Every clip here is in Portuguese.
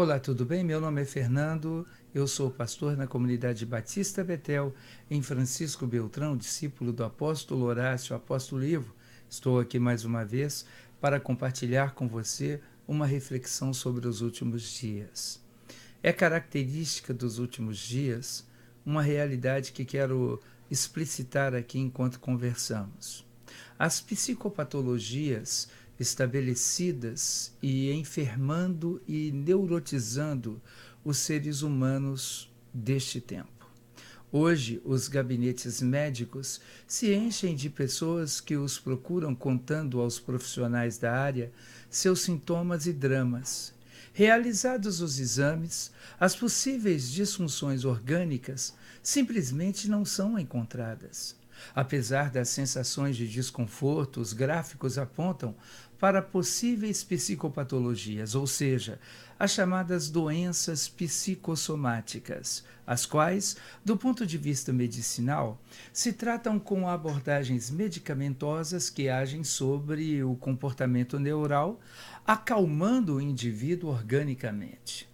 Olá, tudo bem? Meu nome é Fernando, eu sou pastor na comunidade Batista Betel, em Francisco Beltrão, discípulo do apóstolo Horácio, apóstolo Ivo. Estou aqui mais uma vez para compartilhar com você uma reflexão sobre os últimos dias. É característica dos últimos dias uma realidade que quero explicitar aqui enquanto conversamos. As psicopatologias estabelecidas e enfermando e neurotizando os seres humanos deste tempo. Hoje, os gabinetes médicos se enchem de pessoas que os procuram contando aos profissionais da área seus sintomas e dramas. Realizados os exames, as possíveis disfunções orgânicas simplesmente não são encontradas. Apesar das sensações de desconforto, os gráficos apontam para possíveis psicopatologias, ou seja, as chamadas doenças psicossomáticas, as quais, do ponto de vista medicinal, se tratam com abordagens medicamentosas que agem sobre o comportamento neural, acalmando o indivíduo organicamente.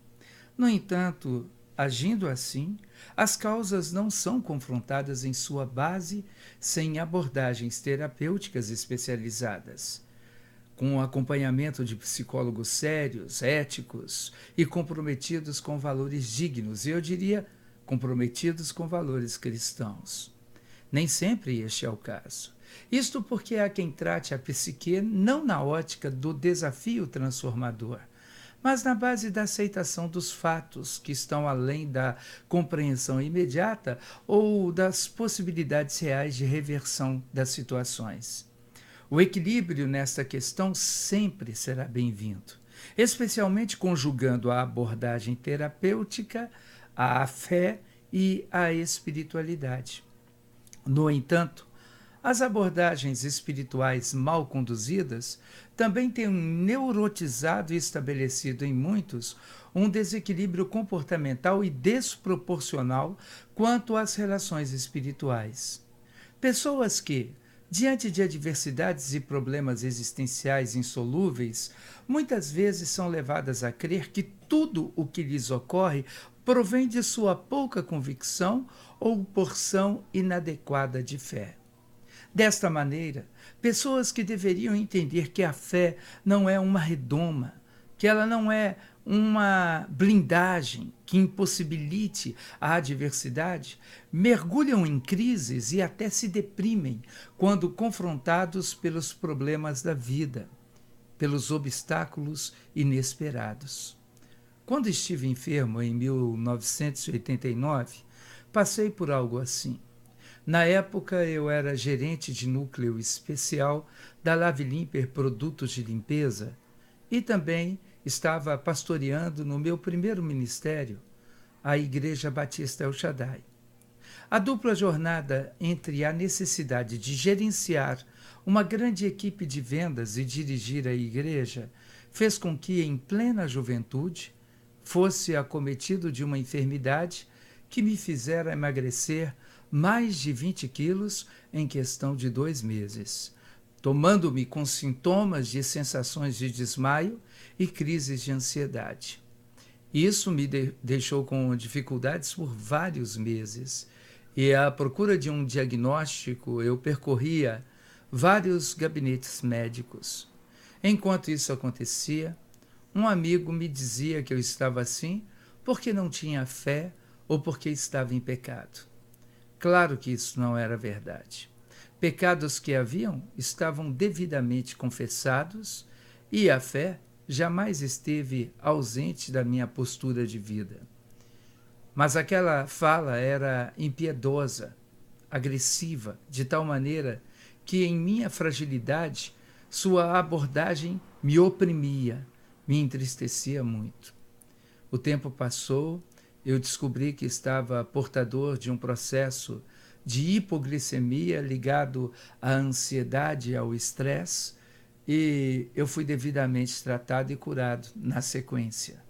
No entanto, agindo assim, as causas não são confrontadas em sua base sem abordagens terapêuticas especializadas. Com o acompanhamento de psicólogos sérios, éticos e comprometidos com valores dignos, e eu diria comprometidos com valores cristãos. Nem sempre este é o caso. Isto porque há quem trate a psique não na ótica do desafio transformador, mas na base da aceitação dos fatos que estão além da compreensão imediata ou das possibilidades reais de reversão das situações. O equilíbrio nesta questão sempre será bem-vindo, especialmente conjugando a abordagem terapêutica, a fé e a espiritualidade. No entanto, as abordagens espirituais mal conduzidas também têm neurotizado e estabelecido em muitos um desequilíbrio comportamental e desproporcional quanto às relações espirituais. Pessoas que, diante de adversidades e problemas existenciais insolúveis, muitas vezes são levadas a crer que tudo o que lhes ocorre provém de sua pouca convicção ou porção inadequada de fé. Desta maneira, pessoas que deveriam entender que a fé não é uma redoma, que ela não é uma blindagem que impossibilite a adversidade, mergulham em crises e até se deprimem quando confrontados pelos problemas da vida, pelos obstáculos inesperados. Quando estive enfermo em 1989, passei por algo assim. Na época, eu era gerente de núcleo especial da Lave Limper Produtos de Limpeza e também estava pastoreando no meu primeiro ministério, a Igreja Batista El Shaddai. A dupla jornada entre a necessidade de gerenciar uma grande equipe de vendas e dirigir a igreja fez com que, em plena juventude, fosse acometido de uma enfermidade que me fizera emagrecer mais de 20 quilos em questão de 2 meses, tomando-me com sintomas de sensações de desmaio e crises de ansiedade. Isso me deixou com dificuldades por vários meses, e à procura de um diagnóstico eu percorria vários gabinetes médicos. Enquanto isso acontecia, um amigo me dizia que eu estava assim porque não tinha fé ou porque estava em pecado. Claro que isso não era verdade. Pecados que haviam estavam devidamente confessados e a fé jamais esteve ausente da minha postura de vida. Mas aquela fala era impiedosa, agressiva, de tal maneira que, em minha fragilidade, sua abordagem me oprimia, me entristecia muito. O tempo passou, eu descobri que estava portador de um processo de hipoglicemia ligado à ansiedade e ao estresse, e eu fui devidamente tratado e curado na sequência.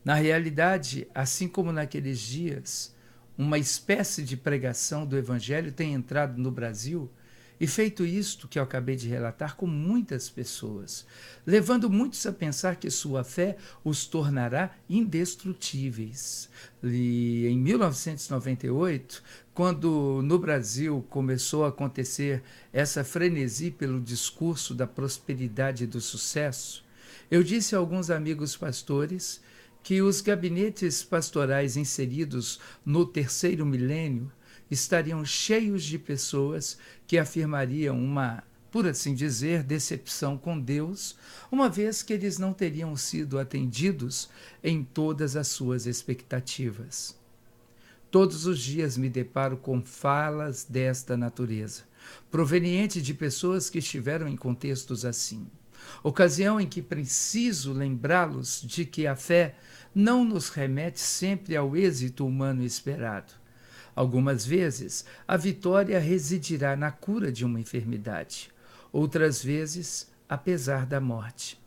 Na realidade, assim como naqueles dias, uma espécie de pregação do Evangelho tem entrado no Brasil E feito isto que eu acabei de relatar com muitas pessoas, levando muitos a pensar que sua fé os tornará indestrutíveis. E em 1998, quando no Brasil começou a acontecer essa frenesi pelo discurso da prosperidade e do sucesso, eu disse a alguns amigos pastores que os gabinetes pastorais inseridos no terceiro milênio estariam cheios de pessoas que afirmariam uma, por assim dizer, decepção com Deus, uma vez que eles não teriam sido atendidos em todas as suas expectativas. Todos os dias me deparo com falas desta natureza, provenientes de pessoas que estiveram em contextos assim. Ocasião em que preciso lembrá-los de que a fé não nos remete sempre ao êxito humano esperado. Algumas vezes, a vitória residirá na cura de uma enfermidade. Outras vezes, apesar da morte.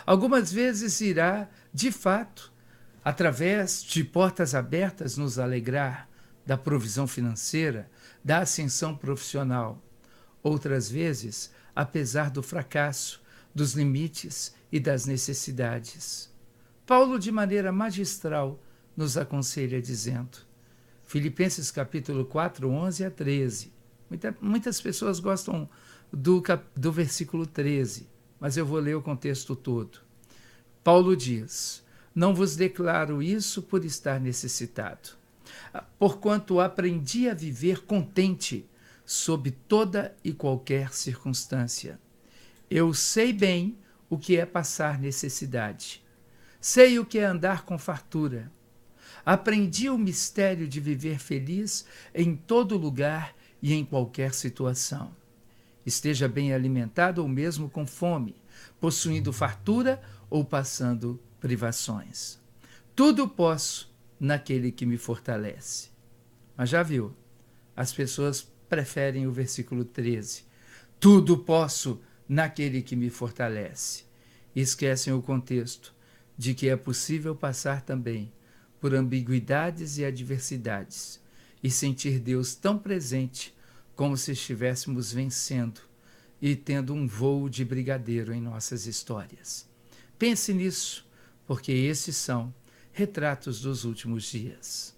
Algumas vezes irá, de fato, através de portas abertas, nos alegrar da provisão financeira, da ascensão profissional. Outras vezes, apesar do fracasso, dos limites e das necessidades. Paulo, de maneira magistral, nos aconselha dizendo, Filipenses capítulo 4, 11 a 13. Muitas pessoas gostam do versículo 13, mas eu vou ler o contexto todo. Paulo diz, não vos declaro isso por estar necessitado, porquanto aprendi a viver contente sob toda e qualquer circunstância. Eu sei bem o que é passar necessidade. Sei o que é andar com fartura. Aprendi o mistério de viver feliz em todo lugar e em qualquer situação. Esteja bem alimentado ou mesmo com fome, possuindo fartura ou passando privações. Tudo posso naquele que me fortalece. Mas já viu, as pessoas preferem o versículo 13. Tudo posso naquele que me fortalece. E esquecem o contexto de que é possível passar também por ambiguidades e adversidades e sentir Deus tão presente como se estivéssemos vencendo e tendo um voo de brigadeiro em nossas histórias. Pense nisso, porque esses são retratos dos últimos dias.